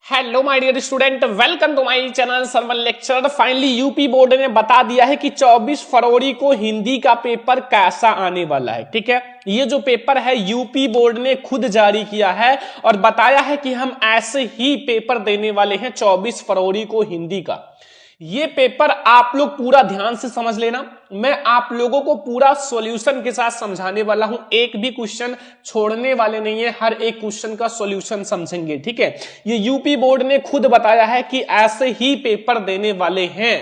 Hello my dear student, welcome to my channel Sarvan lecture. Finally UP board ने बता दिया है कि 24 फरवरी को हिंदी का पेपर कैसा आने वाला है। ठीक है, ये जो पेपर है यूपी बोर्ड ने खुद जारी किया है और बताया है कि हम ऐसे ही पेपर देने वाले हैं 24 फरवरी को हिंदी का। ये पेपर आप लोग पूरा ध्यान से समझ लेना, मैं आप लोगों को पूरा सॉल्यूशन के साथ समझाने वाला हूं, एक भी क्वेश्चन छोड़ने वाले नहीं है, हर एक क्वेश्चन का सॉल्यूशन समझेंगे। ठीक है, ये यूपी बोर्ड ने खुद बताया है कि ऐसे ही पेपर देने वाले हैं।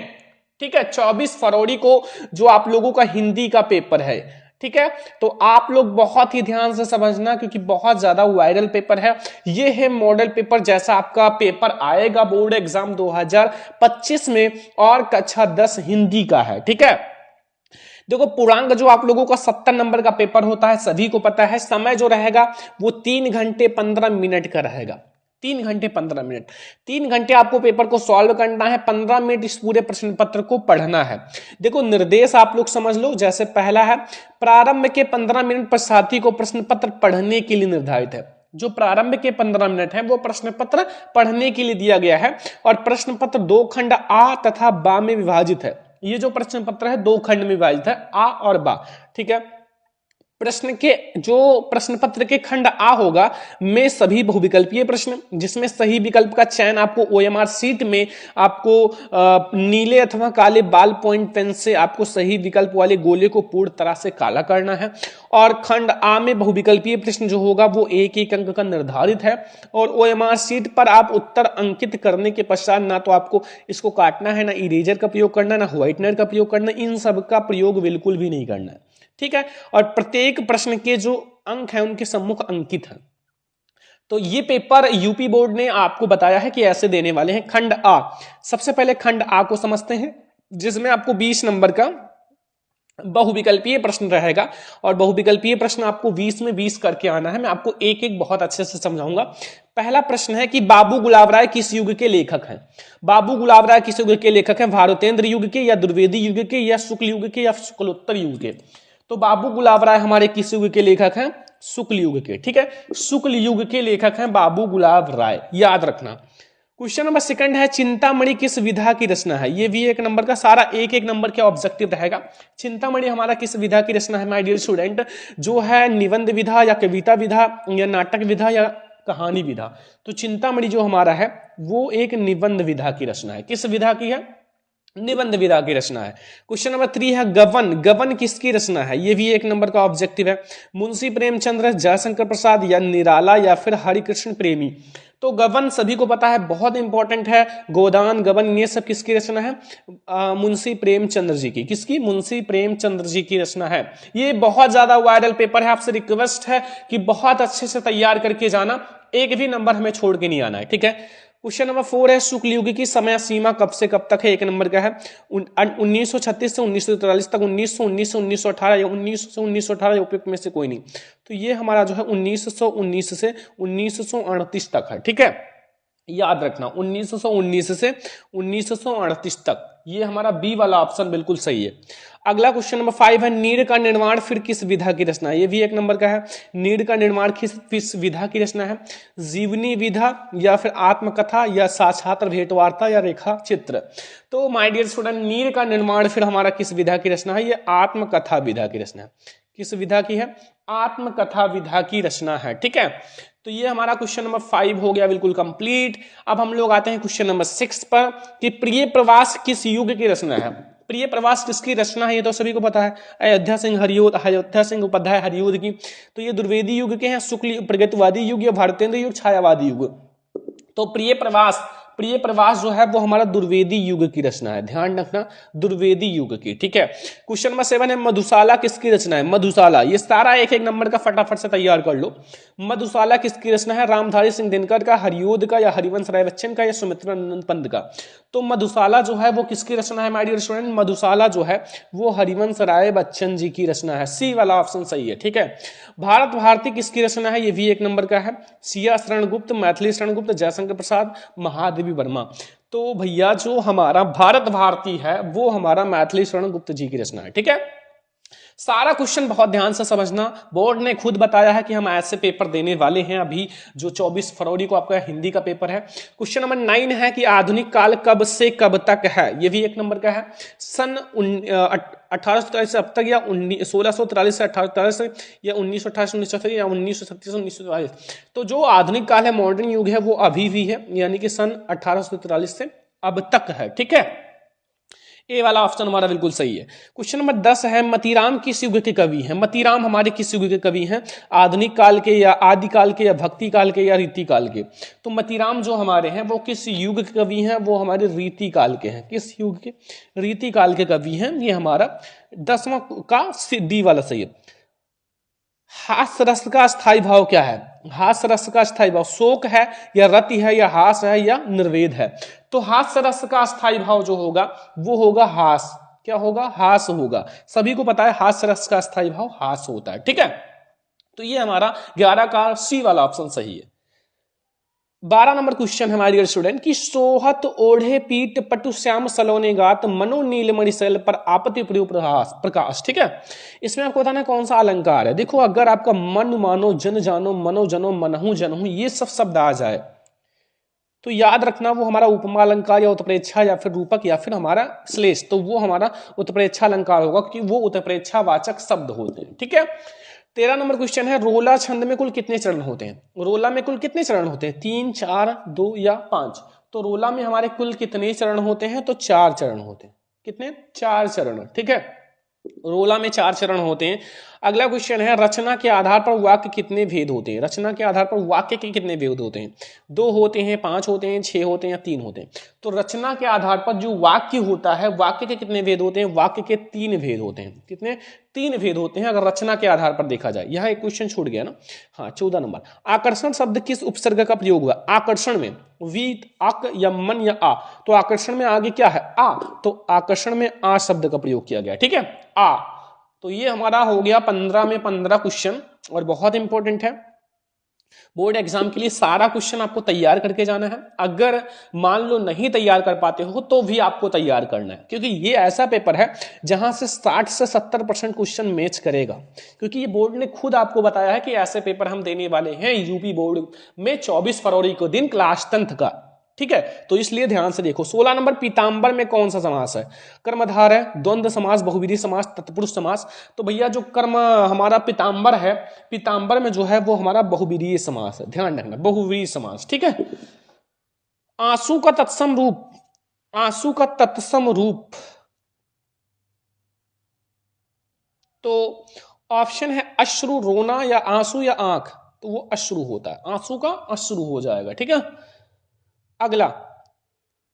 ठीक है, 24 फरवरी को जो आप लोगों का हिंदी का पेपर है। ठीक है, तो आप लोग बहुत ही ध्यान से समझना क्योंकि बहुत ज्यादा वायरल पेपर है। ये है मॉडल पेपर जैसा आपका पेपर आएगा बोर्ड एग्जाम 2025 में और कक्षा 10 हिंदी का है। ठीक है, देखो पूर्णांक जो आप लोगों का 70 नंबर का पेपर होता है सभी को पता है। समय जो रहेगा वो 3 घंटे 15 मिनट का रहेगा। 3 घंटे 15 मिनट, 3 घंटे आपको पेपर को सॉल्व करना है, 15 मिनट इस पूरे प्रश्न पत्र को पढ़ना है। देखो निर्देश आप लोग समझ लो, जैसे पहला है प्रारंभ के 15 मिनट पर साथी को प्रश्न पत्र पढ़ने के लिए निर्धारित है। जो प्रारंभ के 15 मिनट है वो प्रश्न पत्र पढ़ने के लिए दिया गया है और प्रश्न पत्र 2 खंड आ तथा बा में विभाजित है। ये जो प्रश्न पत्र है 2 खंड में विभाजित है, आ और बा। ठीक है, प्रश्न के जो प्रश्न पत्र के खंड आ होगा में सभी बहुविकल्पीय प्रश्न, जिसमें सही विकल्प का चयन आपको ओएमआर सीट में आपको नीले अथवा काले बाल पॉइंट पेन से आपको सही विकल्प वाले गोले को पूर्ण तरह से काला करना है। और खंड आ में बहुविकल्पीय प्रश्न जो होगा वो 1-1 अंक का निर्धारित है और ओएमआर सीट पर आप उत्तर अंकित करने के पश्चात ना तो आपको इसको काटना है, ना इरेजर का प्रयोग करना, ना व्हाइटनर का प्रयोग करना, इन सब का प्रयोग बिल्कुल भी नहीं करना है। ठीक है, और प्रत्येक प्रश्न के जो अंक हैं उनके सम्मुख अंकित हैं। तो ये पेपर यूपी बोर्ड ने आपको बताया है कि ऐसे देने वाले हैं। खंड आ, सबसे पहले खंड आ को समझते हैं, जिसमें आपको 20 नंबर का बहुविकल्पीय प्रश्न रहेगा और बहुविकल्पीय प्रश्न आपको 20 में 20 करके आना है। मैं आपको एक एक बहुत अच्छे से समझाऊंगा। पहला प्रश्न है कि बाबू गुलाब राय किस युग के लेखक हैं। बाबू गुलाब राय किस युग के लेखक हैं? भारतेंद्र युग के या द्विवेदी युग के या शुक्ल युग के या शुक्लोत्तर युग के? तो बाबू गुलाब राय हमारे किस युग के लेखक हैं? शुक्ल युग के। ठीक है, शुक्ल युग के लेखक हैं बाबू गुलाब राय, याद रखना। क्वेश्चन नंबर सेकंड है चिंतामणि किस विधा की रचना है। ये भी 1 नंबर का, सारा 1-1 नंबर के ऑब्जेक्टिव रहेगा। चिंतामणि हमारा किस विधा की रचना है माय डियर स्टूडेंट? जो है निबंध विधा या कविता विधा या नाटक विधा या कहानी विधा। तो चिंतामणि जो हमारा है वो एक निबंध विधा की रचना है। किस विधा की है? निबंध विधा की रचना है। क्वेश्चन नंबर 3 है गबन, गबन किसकी रचना है? ये भी 1 नंबर का ऑब्जेक्टिव है। मुंशी प्रेमचंद्र, जयशंकर प्रसाद या निराला या फिर हरिकृष्ण प्रेमी? तो गबन सभी को पता है, बहुत इंपॉर्टेंट है। गोदान, गबन ये सब किसकी रचना है? मुंशी प्रेमचंद्र जी की। किसकी? मुंशी प्रेमचंद्र जी की रचना है। ये बहुत ज्यादा वायरल पेपर है, आपसे रिक्वेस्ट है कि बहुत अच्छे से तैयार करके जाना, एक भी नंबर हमें छोड़ के नहीं आना है। ठीक है, क्वेश्चन नंबर 4 है शुक्ल युग की समय सीमा कब से कब तक है? 1 नंबर का है 1936 से 1943 तक, 1900, 1918 या 1900 से 1918 उपयुक्त में से कोई नहीं। तो ये हमारा जो है 1919 से 1938 तक है। ठीक है, याद रखना 1919 से 1938 तक, ये हमारा बी वाला ऑप्शन बिल्कुल सही है। अगला क्वेश्चन नंबर 5 है नीड़ का निर्माण फिर किस विधा की रचना है? ये भी 1 नंबर का है। नीड़ का निर्माण किस विधा की रचना है? जीवनी विधा या फिर आत्मकथा या साक्षात्कार भेंटवार्ता या रेखा चित्र? तो माय डियर स्टूडेंट नीड़ का निर्माण फिर हमारा किस विधा की रचना है? ये आत्मकथा विधा की रचना है। किस विधा की है? आत्मकथा विधा की रचना है। ठीक है, तो ये हमारा क्वेश्चन नंबर 5 हो गया बिल्कुल कंप्लीट। अब हम लोग आते हैं क्वेश्चन नंबर 6 पर कि प्रिय प्रवास किस युग की रचना है? प्रिय प्रवास किसकी रचना है? ये तो सभी को पता है, अयोध्या सिंह उपाध्याय हरियोध की। तो ये द्विवेदी युग के हैं, शुक्ल प्रगतिवादी युग या भारतेंद्र युग, छायावादी युग। तो प्रिय प्रवास जो है वो हमारा द्विवेदी युग की रचना है, ध्यान रखना, द्विवेदी युग की। ठीक है, क्वेश्चन नंबर 7 है मधुशाला किसकी रचना है? मधुशाला, ये सारा 1-1 नंबर का फटाफट से तैयार कर लो। मधुशाला किसकी रचना है? रामधारी सिंह दिनकर का, हरियोध का या हरिवंश राय बच्चन का या सुमित्रा नंदन पंत का? तो मधुशाला जो है वो किसकी रचना है माय डियर स्टूडेंट? मधुशाला जो है वो हरिवंश राय बच्चन जी की रचना है, सी वाला ऑप्शन सही है। ठीक है, भारत भारती किसकी रचना है? ये भी 1 नंबर का है। सिया शरण गुप्त, मैथिली शरण गुप्त, जयशंकर प्रसाद, महादेवी वर्मा। तो भैया जो हमारा भारत भारती है वो हमारा मैथिली शरण गुप्त जी की रचना है। ठीक है, सारा क्वेश्चन बहुत ध्यान से समझना। बोर्ड ने खुद बताया है कि हम ऐसे पेपर देने वाले हैं अभी, जो 24 फरवरी को आपका हिंदी का पेपर है। क्वेश्चन नंबर 9 है कि आधुनिक काल कब से कब तक है, ये भी 1 नंबर का है। सन 1843 से अब तक, या 1643 से 1843 या 1928 1930 या 1937 1944। तो जो आधुनिक काल है, मॉडर्न युग है, वो अभी भी है, यानी कि सन 1843 से अब तक है। ठीक है, ए वाला ऑप्शन हमारा बिल्कुल सही है। क्वेश्चन नंबर 10 है मतीराम किस युग के कवि हैं। मतीराम हमारे किस युग के कवि हैं, आधुनिक काल के या आदिकाल के या भक्ति काल के या रीति काल के। तो मतीराम जो हमारे हैं वो किस युग के कवि हैं, वो हमारे रीति काल के हैं। किस युग के, रीति काल के कवि हैं। ये हमारा 10वां का डी वाला सही है। हास्य रस का स्थायी भाव क्या है, हास्य रस का स्थायी भाव शोक है या रति है या हास है या निर्वेद है। तो हास्य रस का स्थायी भाव जो होगा वो होगा हास। क्या होगा, हास होगा। सभी को पता है हास्य रस का स्थायी भाव हास होता है। ठीक है, तो ये हमारा 11 का सी वाला ऑप्शन सही है। 12 नंबर क्वेश्चन है हमारे स्टूडेंट की सोहत ओढ़े पीठ पटु श्याम सलोने गात मनो नीलमणि शैल पर आपत्ति प्रकाश। ठीक है, इसमें आपको बताना है कौन सा अलंकार है। देखो, अगर आपका मन मानो जन जानो मनो जनो मनहु जनहु ये सब शब्द आ जाए तो याद रखना वो हमारा उपमा अलंकार या उत्प्रेक्षा या फिर रूपक या फिर हमारा श्लेष, तो वो हमारा उत्प्रेक्षा अलंकार होगा क्योंकि वो उत्प्रेक्षा वाचक शब्द होते हैं। ठीक है, 13 नंबर क्वेश्चन है रोला छंद में कुल कितने चरण होते हैं। रोला में कुल कितने चरण होते हैं, 3 4 2 या 5। तो रोला में हमारे कुल कितने चरण होते हैं, तो 4 चरण होते हैं। कितने, 4 चरण। ठीक है, रोला में 4 चरण होते हैं। अगला क्वेश्चन है रचना के आधार पर वाक्य कितने भेद होते हैं। रचना के आधार पर वाक्य के कितने भेद होते हैं, 2 होते हैं, 5 होते हैं, 6 होते हैं या 3 होते हैं। तो रचना के आधार पर जो वाक्य होता है, वाक्य के कितने भेद होते हैं, वाक्य के 3 भेद होते हैं। कितने, 3 भेद होते हैं अगर रचना के आधार पर देखा जाए। यह एक क्वेश्चन छूट गया ना। हाँ, 14 नंबर, आकर्षण शब्द किस उपसर्ग का प्रयोग हुआ। आकर्षण में वी, अक या मन या आ। तो आकर्षण में आगे क्या है, आ, तो आकर्षण में आ शब्द का प्रयोग किया गया। ठीक है, आ। तो ये हमारा हो गया 15 में 15 क्वेश्चन और बहुत इंपॉर्टेंट है। बोर्ड एग्जाम के लिए सारा क्वेश्चन आपको तैयार करके जाना है। अगर मान लो नहीं तैयार कर पाते हो तो भी आपको तैयार करना है, क्योंकि ये ऐसा पेपर है जहां से 60 से 70% क्वेश्चन मैच करेगा। क्योंकि ये बोर्ड ने खुद आपको बताया है कि ऐसे पेपर हम देने वाले हैं यूपी बोर्ड में 24 फरवरी को दिन क्लास 10th का। ठीक है, तो इसलिए ध्यान से देखो। 16 नंबर, पीताम्बर में कौन सा समास है। कर्मधार है, द्वंद्व समास, बहुव्रीहि समास, तत्पुरुष समास। तो भैया जो कर्म हमारा पीताम्बर है, पीताम्बर में जो है वो हमारा बहुव्रीहि समास है। ध्यान रखना, बहुव्रीहि समास। ठीक है, आंसू का तत्सम रूप, आंसू का तत्सम रूप, तो ऑप्शन है अश्रु, रोना या आंसू या आंख। तो वो अश्रु होता है, आंसू का अश्रु हो जाएगा। ठीक है, अगला,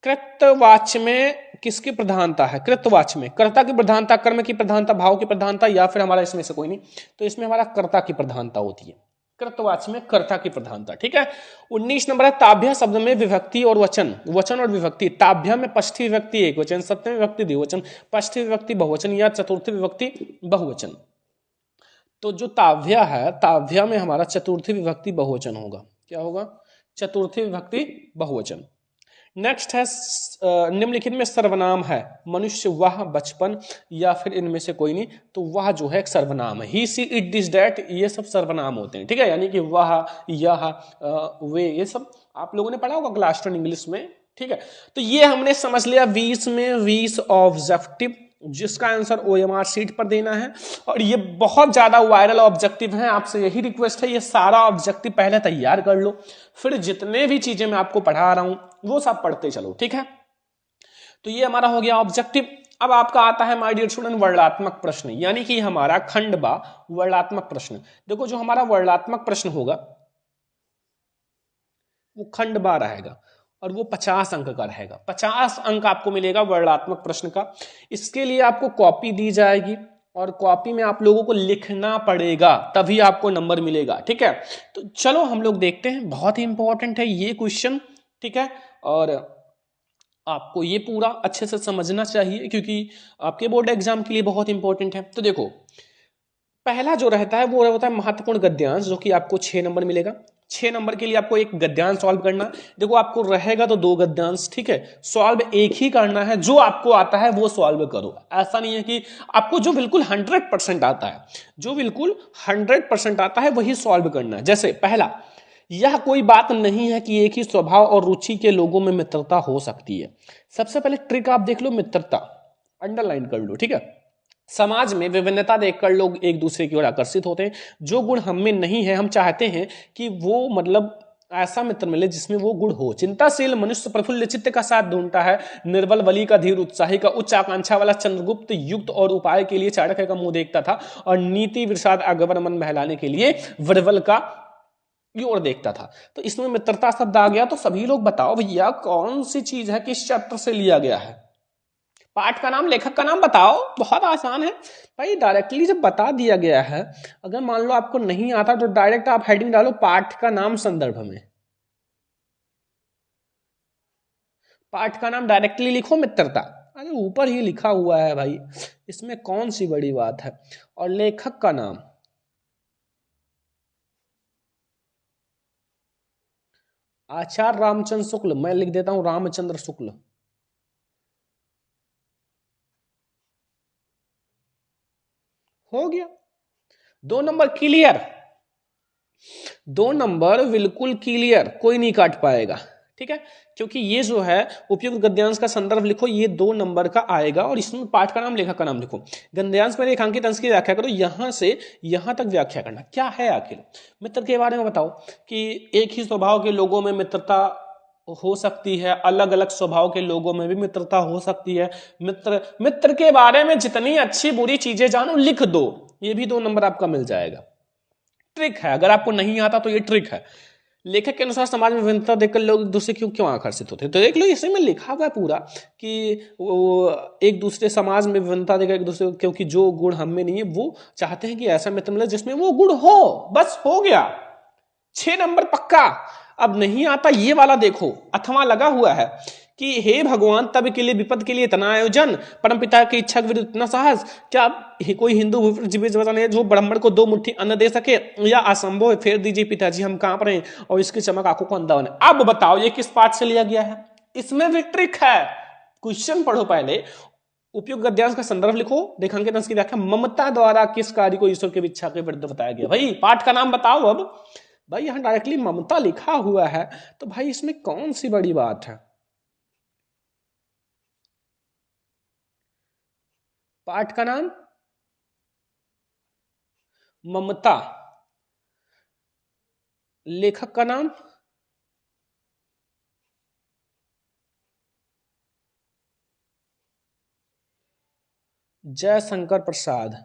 कृतवाच्य में किसकी प्रधानता है। कृतवाच्य में कर्ता की प्रधानता, कर्म की प्रधानता, भाव की प्रधानता, या फिर हमारा इसमें से कोई नहीं। तो इसमें हमारा कर्ता की प्रधानता होती है, कृतवाच्य में कर्ता की प्रधानता। ठीक है, 19 नंबर है ताभ्या शब्द में विभक्ति और वचन, वचन और विभक्ति। ताभ्या में षष्ठी विभक्ति एक वचन, सप्तमी विभक्ति द्विवचन, षष्ठी विभक्ति बहुवचन या चतुर्थी विभक्ति बहुवचन। तो जो ताभ्या है, ताभ्या में हमारा चतुर्थी विभक्ति बहुवचन होगा। क्या होगा, चतुर्थी विभक्ति बहुवचन। नेक्स्ट है निम्नलिखित में सर्वनाम है, मनुष्य, वह, बचपन, या फिर इनमें से कोई नहीं। तो वह जो है एक सर्वनाम है। ही, सी, इट, दिस, दैट, ये सब सर्वनाम होते हैं। ठीक है, यानी कि वह, यह, वे, ये सब आप लोगों ने पढ़ा होगा क्लास 10 इंग्लिश में। ठीक है, तो ये हमने समझ लिया 20 में 20 ऑब्जेक्टिव, जिसका आंसर OMR शीट पर देना है। और ये बहुत ज्यादा वायरल ऑब्जेक्टिव है, आपसे यही रिक्वेस्ट है ये सारा ऑब्जेक्टिव पहले तैयार कर लो, फिर जितने भी चीजें मैं आपको पढ़ा रहा हूं वो सब पढ़ते चलो। ठीक है, तो ये हमारा हो गया ऑब्जेक्टिव। अब आपका आता है माय डियर स्टूडेंट वर्णनात्मक प्रश्न, यानी कि हमारा खंडबा वर्णनात्मक प्रश्न। देखो, जो हमारा वर्णनात्मक प्रश्न होगा वो खंडबा रहेगा और वो 50 अंक का रहेगा। 50 अंक आपको मिलेगा वर्णनात्मक प्रश्न का। इसके लिए आपको कॉपी दी जाएगी और कॉपी में आप लोगों को लिखना पड़ेगा, तभी आपको नंबर मिलेगा। ठीक है, तो चलो हम लोग देखते हैं। बहुत ही इंपॉर्टेंट है ये क्वेश्चन। ठीक है, और आपको ये पूरा अच्छे से समझना चाहिए क्योंकि आपके बोर्ड एग्जाम के लिए बहुत इंपॉर्टेंट है। तो देखो, पहला जो रहता है वो होता है महत्वपूर्ण गद्यांश, जो कि आपको 6 नंबर मिलेगा। 6 नंबर के लिए आपको एक गद्यांश सॉल्व करना है। देखो आपको रहेगा तो 2 गद्यांश, ठीक है, सॉल्व एक ही करना है, जो आपको आता है वो सॉल्व करो। ऐसा नहीं है कि आपको जो बिल्कुल 100% आता है, जो बिल्कुल 100% आता है वही सॉल्व करना है। जैसे पहला, यह कोई बात नहीं है कि एक ही स्वभाव और रुचि के लोगों में मित्रता हो सकती है। सबसे पहले ट्रिक आप देख लो, मित्रता अंडरलाइन कर लो, ठीक है। समाज में विभिन्नता देखकर लोग एक दूसरे की ओर आकर्षित होते हैं। जो गुण हम में नहीं है, हम चाहते हैं कि वो मतलब ऐसा मित्र मिले जिसमें वो गुण हो। चिंताशील मनुष्य प्रफुल्ल चित्त का साथ ढूंढता है, निर्बल बलि का धीर उत्साही का, उच्च आकांक्षा वाला चंद्रगुप्त युक्त और उपाय के लिए चाणक्य का मुंह देखता था, और नीति विषाद अगबर मन बहलाने के लिए वृवल का की ओर देखता था। तो इसमें मित्रता शब्द आ गया। तो सभी लोग बताओ भैया कौन सी चीज है, किस चैप्टर से लिया गया है? पाठ का नाम, लेखक का नाम बताओ। बहुत आसान है भाई, डायरेक्टली जब बता दिया गया है, अगर मान लो आपको नहीं आता तो डायरेक्ट आप हेडिंग डालो पाठ का नाम संदर्भ में, पाठ का नाम डायरेक्टली लिखो मित्रता। अरे ऊपर ही लिखा हुआ है भाई, इसमें कौन सी बड़ी बात है। और लेखक का नाम आचार्य रामचंद्र शुक्ल, मैं लिख देता हूं रामचंद्र शुक्ल। हो गया 2 नंबर क्लियर, 2 नंबर बिल्कुल क्लियर, कोई नहीं काट पाएगा, ठीक है। क्योंकि ये जो है उपयुक्त गद्यांश का संदर्भ लिखो, ये 2 नंबर का आएगा। और इसमें पाठ का नाम, लेखक का नाम लिखो, गद्यांश में रेखांकित अंश की व्याख्या करो, यहां से यहां तक व्याख्या करना क्या है आखिर। मित्र के बारे में बताओ कि एक ही स्वभाव के लोगों में मित्रता हो सकती है, अलग अलग स्वभाव के लोगों में भी मित्रता हो सकती है। मित्र के बारे में जितनी अच्छी बुरी चीजें जानो लिख दो, ये भी 2 नंबर आपका मिल जाएगा। ट्रिक है, अगर आपको नहीं आता तो ये ट्रिक है। लेखक के अनुसार समाज में विभिन्नता देखकर लोग एक दूसरे क्यों आकर्षित होते हैं, तो देख लो इसी में लिखा हुआ है पूरा कि वो एक दूसरे समाज में विभिन्नता देखकर एक दूसरे, क्योंकि जो गुण हम में नहीं है वो चाहते हैं कि ऐसा मित्र मिले जिसमें वो गुण हो। बस हो गया, 6 नंबर पक्का। अब नहीं आता ये वाला देखो, अथवा लगा हुआ है कि हे भगवान तब के लिए विपद के लिए इतना आयोजन, परमपिता की इच्छा के विरुद्ध इतना साहस, क्या कोई हिंदू जीवित है जो ब्राह्मण को 2 मुट्ठी अन्न दे सके, या असंभव है, फेर दीजिए पिताजी हम कांप रहे हैं और इसकी चमक आंखों को अंधा बने। अब बताओ ये किस पाठ से लिया गया है? इसमें भी ट्रिक है। क्वेश्चन पढ़ो पहले, उपयुक्त गद्यांश का संदर्भ लिखो, रेखांकित अंश की व्याख्या, ममता द्वारा किस कार्य को ईश्वर की इच्छा के विरुद्ध बताया गया। भाई पाठ का नाम बताओ। अब भाई यहां डायरेक्टली ममता लिखा हुआ है, तो भाई इसमें कौन सी बड़ी बात है। पाठ का नाम ममता, लेखक का नाम जयशंकर प्रसाद।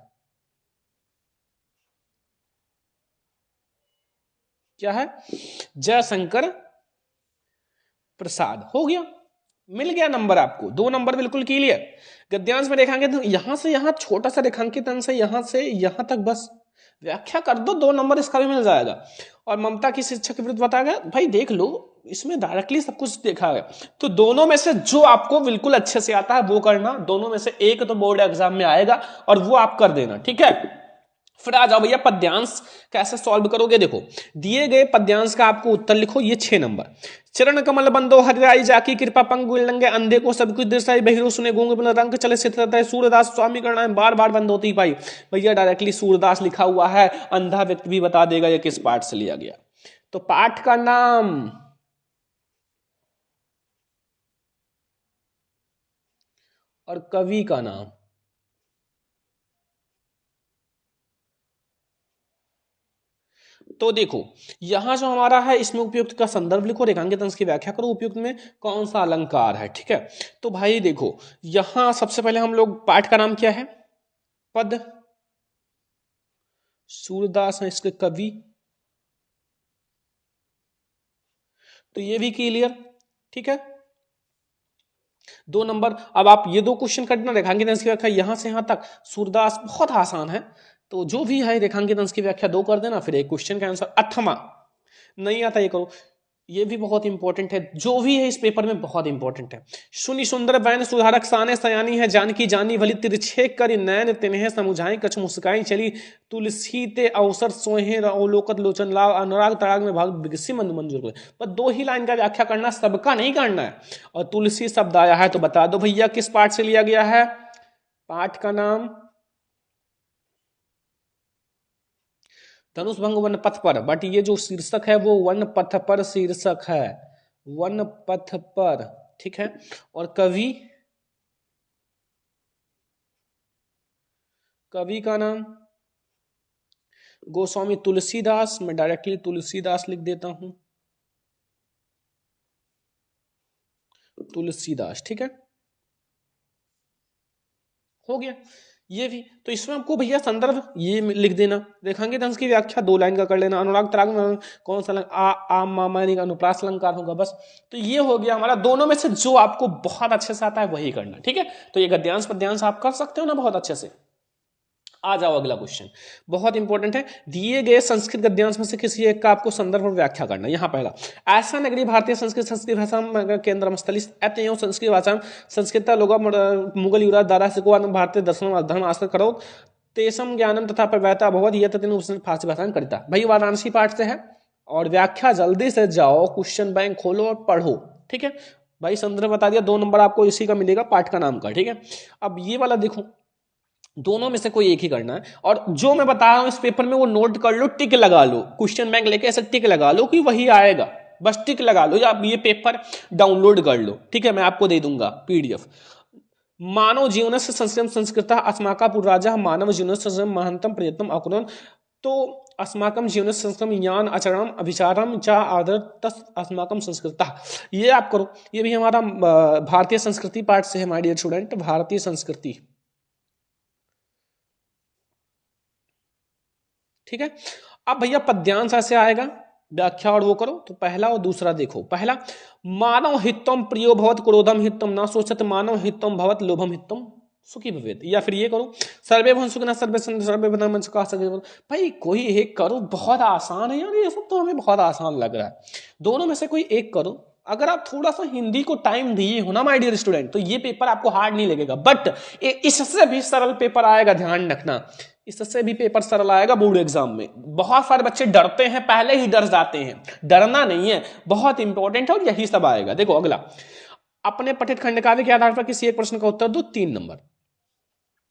क्या है? जयशंकर प्रसाद। हो गया, मिल गया नंबर आपको, 2 नंबर बिल्कुल क्लियर। गद्यांश में रेखांकित यहां से यहां छोटा सा रेखांकित अंश है, यहां से यहां तक बस व्याख्या कर दो, 2 नंबर इसका भी मिल जाएगा। और ममता की शिक्षा के विरुद्ध बताया गया, भाई देख लो इसमें डायरेक्टली सब कुछ देखा गया। तो दोनों में से जो आपको बिल्कुल अच्छे से आता है वो करना, दोनों में से एक तो बोर्ड एग्जाम में आएगा और वो आप कर देना, ठीक है। फिर आ जाओ भैया पद्यांश कैसे सॉल्व करोगे। देखो दिए गए पद्यांश का आपको उत्तर लिखो, ये 6 नंबर। चरण कमल बंदो हरिराई जाकी कृपा पंगु लंगे, अंधे को सब कुछ दर्शाई, बहिरो सुने गूंगे बिन रंग चले सिद्ध, सूरदास स्वामी करना बार बार बंद होती पाई। भैया डायरेक्टली सूरदास लिखा हुआ है, अंधा व्यक्ति भी बता देगा ये किस पाठ से लिया गया। तो पाठ का नाम और कवि का नाम। तो देखो यहां जो हमारा है इसमें उपयुक्त का संदर्भ लिखो, रेखांकित अंश की व्याख्या करो, उपयुक्त में कौन सा अलंकार है, ठीक है। तो भाई देखो यहां सबसे पहले हम लोग, पाठ का नाम क्या है? पद। सूरदास है इसके कवि, तो ये भी क्लियर, ठीक है। 2 नंबर। अब आप ये 2 क्वेश्चन करना, रेखांकित अंश की व्याख्या यहां से यहां तक सूरदास, बहुत आसान है। तो जो भी है रेखांकित अंश की व्याख्या 2 कर देना, फिर एक क्वेश्चन का आंसर। अथमा नहीं आता ये करो, ये भी बहुत इंपॉर्टेंट है, जो भी है इस पेपर में बहुत इंपॉर्टेंट है। सुनि सुंदर बैन सुधारक साने सयानी है, जानकी जानी भली तिरछे करि नैन तिन्हे समुझाई कछ मुस्काई चली, तुलसी ते अवसर सोहे अवलोकत लोचन लाव, अनुराग तराग में भाग बिगसी मंद मंजूर को। पर 2 ही लाइन का व्याख्या करना, सबका नहीं करना है। और तुलसी शब्द आया है तो बता दो भैया किस पाठ से लिया गया है। पाठ का नाम धनुष भंग वन पथ पर, बट ये जो शीर्षक है वो वन पथ पर शीर्षक है, वन पथ पर, ठीक है। और कवि, कवि का नाम गोस्वामी तुलसीदास, मैं डायरेक्टली तुलसीदास लिख देता हूं, तुलसीदास, ठीक है, हो गया ये भी। तो इसमें आपको भैया संदर्भ ये लिख देना, रेखांकित अंश की व्याख्या 2 लाइन का कर लेना, अनुराग तराग में कौन सा आ मामानी का अनुप्रास अलंकार होगा, बस। तो ये हो गया हमारा, दोनों में से जो आपको बहुत अच्छे से आता है वही करना, ठीक है। तो ये गद्यांश पद्यांश आप कर सकते हो ना बहुत अच्छे से। आ जाओ अगला क्वेश्चन, बहुत इंपॉर्टेंट है। दिए गए संस्कृत गद्यांश में से किसी एक का आपको संदर्भ और व्याख्या करना। यहां पहला, ऐसा नगरी भारतीय संस्कृत भाषा केंद्र स्थली एवं संस्कृत भाषा संस्कृत लोग मुगल युवराज दारा सिको भारतीय दर्शन धर्म आश्रय करो तेसम ज्ञानम तथा प्रवैता भगवत यह फारसी भाषा में करता। भाई वाराणसी पाठ से है और व्याख्या जल्दी से जाओ, क्वेश्चन बैंक खोलो और पढ़ो, ठीक है भाई। संदर्भ बता दिया, 2 नंबर आपको इसी का मिलेगा, पाठ का नाम का, ठीक है। अब ये वाला देखो, दोनों में से कोई एक ही करना है, और जो मैं बता रहा हूं इस पेपर में वो नोट कर लो, टिक लगा लो, क्वेश्चन बैंक लेके ऐसे टिक लगा लो कि वही आएगा, बस टिक लगा लो, या आप ये पेपर डाउनलोड कर लो, ठीक है, मैं आपको दे दूंगा पीडीएफ। मानव जीवन से संस्कृत संस्कृता अस्माका पुराजा मानव जीवन से महंतम प्रयत्नम अकुर्वन्, तो अस्माकम जीवन संस्कृतम ज्ञान आचरणम अभिचारम चा आदर अस्माकम संस्कृता, ये आप करो। ये भी हमारा भारतीय संस्कृति पाठ से है माय डियर स्टूडेंट, भारतीय संस्कृति, ठीक है। अब भैया पद्यांश ऐसे आएगा, व्याख्या और वो करो। तो पहला और दूसरा देखो, पहला, मानव हितम प्रियो भवत क्रोधम हितम ना सोचत मानव हितम भवत लोभम हितम सुखी भवेत, या फिर ये करो, सर्वे भवन सुखिनः सर्वे सन्तु सर्वे भद्राणि मा शुचः सर्वे। भाई कोई एक करो, बहुत आसान है यार, ये सब तो हमें बहुत आसान लग रहा है। दोनों में से कोई एक करो। अगर आप थोड़ा सा हिंदी को टाइम दिए हो ना माय डियर स्टूडेंट, तो ये पेपर आपको हार्ड नहीं लगेगा, बट इससे भी सरल पेपर आएगा, ध्यान रखना, इससे भी पेपर सरल आएगा बोर्ड एग्जाम में। बहुत सारे बच्चे डरते हैं, पहले ही डर जाते हैं, डरना नहीं है, बहुत इंपॉर्टेंट है और यही सब आएगा। देखो अगला, अपने पठित खंड काव्य के आधार पर किसी एक प्रश्न का उत्तर दो, 3 नंबर।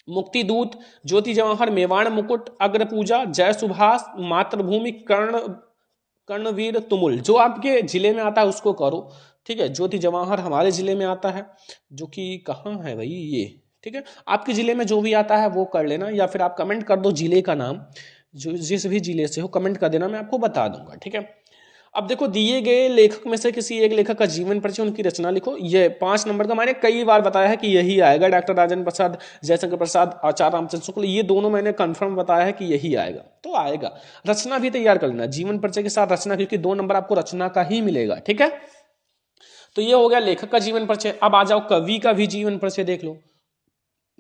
मुक्ति दूत, ज्योति जवाहर, मेवाड़ मुकुट, अग्र पूजा, जय सुभाष, मातृभूमि, कर्णवीर तुमुल, जो आपके जिले में आता है उसको करो, ठीक है। ज्योति जवाहर हमारे जिले में आता है, जो कि कहाँ है भाई ये, ठीक है। आपके जिले में जो भी आता है वो कर लेना, या फिर आप कमेंट कर दो जिले का नाम, जो जिस भी जिले से हो कमेंट कर देना, मैं आपको बता दूंगा, ठीक है। अब देखो, दिए गए लेखक में से किसी एक लेखक का जीवन परिचय, उनकी रचना लिखो। ये 5 नंबर का मैंने कई बार बताया है कि यही आएगा, डॉक्टर राजेंद्र प्रसाद, जयशंकर प्रसाद, आचार्य रामचंद्र शुक्ल, ये दोनों मैंने कंफर्म बताया है कि यही आएगा, तो आएगा। रचना भी तैयार कर लेना, जीवन परिचय के साथ रचना, क्योंकि 2 नंबर आपको रचना का ही मिलेगा, ठीक है। तो ये हो गया लेखक का जीवन परिचय। अब आ जाओ कवि का भी जीवन परिचय देख लो।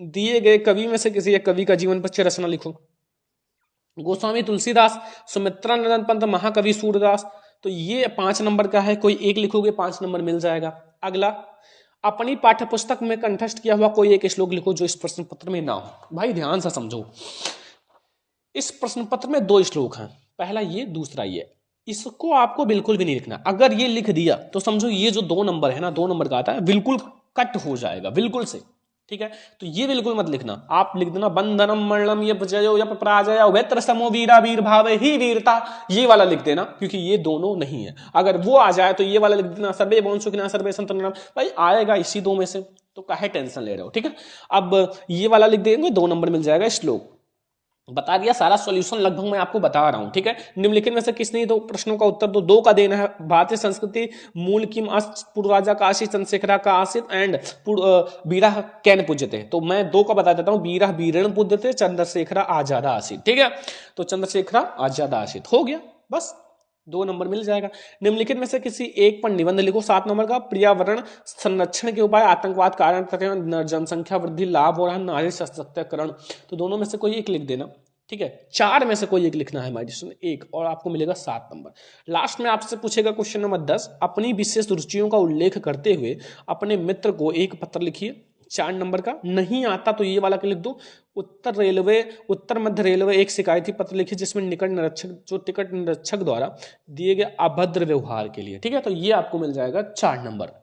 दिए गए कवि में से किसी एक कवि का जीवन परिचय रचना लिखो। गोस्वामी तुलसीदास, सुमित्रा नंदन पंत, महाकवि सूरदास, तो ये 5 नंबर का है, कोई एक लिखोगे 5 नंबर मिल जाएगा। अगला, अपनी पाठ्य पुस्तक में कंठस्थ किया हुआ कोई एक श्लोक लिखो जो इस प्रश्न पत्र में ना हो। भाई ध्यान से समझो, इस प्रश्न पत्र में 2 श्लोक हैं, पहला ये, दूसरा ये, इसको आपको बिल्कुल भी नहीं लिखना। अगर ये लिख दिया तो समझो ये जो 2 नंबर है ना, 2 नंबर का आता है, बिल्कुल कट हो जाएगा, बिल्कुल से, ठीक है। तो ये बिल्कुल मत लिखना, आप लिख देना बंधनम मरणम यप जयो यप पराजय वेत्र समो वीरा वीर भाव ही वीरता, ये वाला लिख देना, क्योंकि ये दोनों नहीं है। अगर वो आ जाए तो ये वाला लिख देना, सर्वे भवन सुखिनः सर्वे सन्तु निरामयाः, भाई आएगा इसी 2 में से, तो काहे टेंशन ले रहे हो, ठीक है। अब ये वाला लिख देंगे, 2 नंबर मिल जाएगा। श्लोक बता दिया, सारा सॉल्यूशन लगभग मैं आपको बता रहा हूं, ठीक है। निम्नलिखित में से किसने 2 प्रश्नों का उत्तर दो, 2 का देना है। भारतीय संस्कृति मूल किम अस्त पूर्वराजा का आशित चंद्रशेखरा का आशित एंड बीरा कैन पूज्यते, तो मैं 2 का बता देता हूं, बीरा बीरण पूज्यते, चंद्रशेखरा आजादा आशित, ठीक है। तो चंद्रशेखरा आजादा आशित हो गया, बस 2 नंबर मिल जाएगा। निम्नलिखित में से किसी एक पर निबंध लिखो, 7 नंबर का। पर्यावरण संरक्षण के उपाय, आतंकवाद कारण, जनसंख्या वृद्धि, लाभ हो रहा, नारी सशक्तिकरण, तो दोनों में से कोई एक लिख देना, ठीक है, 4 में से कोई एक लिखना है माय स्टूडेंट, एक, और आपको मिलेगा 7 नंबर। लास्ट में आपसे पूछेगा क्वेश्चन नंबर 10, अपनी विशेष रुचियों का उल्लेख करते हुए अपने मित्र को एक पत्र लिखिए, 4 नंबर का। नहीं आता तो ये वाला लिख दो, उत्तर मध्य रेलवे एक शिकायती पत्र लिखिए जिसमें टिकट निरीक्षक द्वारा दिए गए अभद्र व्यवहार के लिए, ठीक है, तो ये आपको मिल जाएगा 4 नंबर।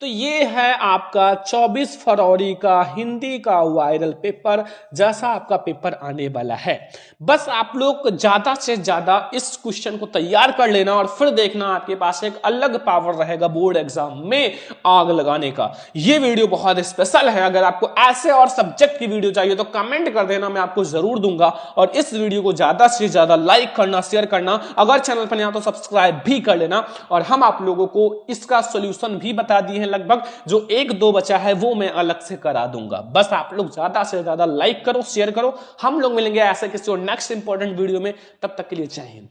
तो ये है आपका 24 फरवरी का हिंदी का वायरल पेपर, जैसा आपका पेपर आने वाला है। बस आप लोग ज्यादा से ज्यादा इस क्वेश्चन को तैयार कर लेना और फिर देखना आपके पास एक अलग पावर रहेगा बोर्ड एग्जाम में आग लगाने का। ये वीडियो बहुत स्पेशल है, अगर आपको ऐसे और सब्जेक्ट की वीडियो चाहिए तो कमेंट कर देना, मैं आपको जरूर दूंगा। और इस वीडियो को ज्यादा से ज्यादा लाइक करना, शेयर करना, अगर चैनल पर नया तो सब्सक्राइब भी कर लेना। और हम आप लोगों को इसका सोल्यूशन भी बता दिए हैं लगभग, जो 1-2 बचा है वो मैं अलग से करा दूंगा। बस आप लोग ज्यादा से ज्यादा लाइक करो, शेयर करो। हम लोग मिलेंगे ऐसे किसी और नेक्स्ट इंपॉर्टेंट वीडियो में, तब तक के लिए जय हिंद।